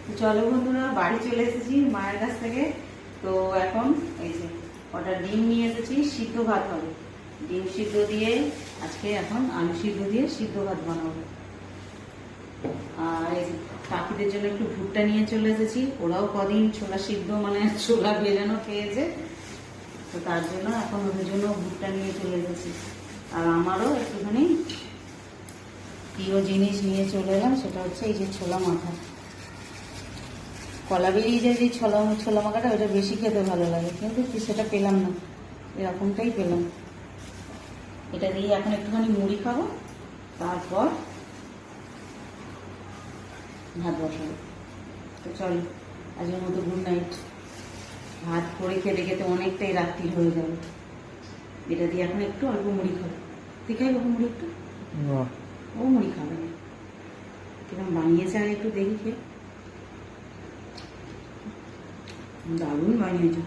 তো চলো বন্ধুরা, বাড়ি চলে এসেছি মায়ের কাছ থেকে। তো এখন এই যে কটা ডিম নিয়ে এসেছি, সিদ্ধ ভাত হবে। ডিম সিদ্ধ দিয়ে আজকে এখন আলু সিদ্ধ দিয়ে সিদ্ধ ভাত বানাবো। আর এই যে পাখিদের জন্য একটু ভুট্টা নিয়ে চলে এসেছি। ওরাও কদিন ছোলা সিদ্ধ মানে ছোলা ভেজানো খেয়েছে, তো তার জন্য এখন ওদের জন্য ভুট্টা নিয়ে চলে এসেছি। আর আমারও একটুখানি প্রিয় জিনিস নিয়ে চলে এলাম, সেটা হচ্ছে এই যে ছোলা মাখা। কলা বেরিয়ে যায় যে ছোলা মাখাটা, ওটা বেশি খেতে ভালো লাগে, কিন্তু সেটা পেলাম না, এরকমটাই পেলাম। এটা দিয়ে এখন একটুখানি মুড়ি খাবো, তারপর ভাত বসাবো। তো চলো, আজকের মতো গুড নাইট। ভাত করে খেতে খেতে অনেকটাই রাত্রি হয়ে যাবে। এটা দিয়ে এখন একটু অল্প মুড়ি খাবো। তুই খাই বাবু মুড়ি একটু? ও মুড়ি খাবে না। কিরকম বানিয়েছে আর একটু দেখি খেয়ে। দারুণ বানিয়েছে।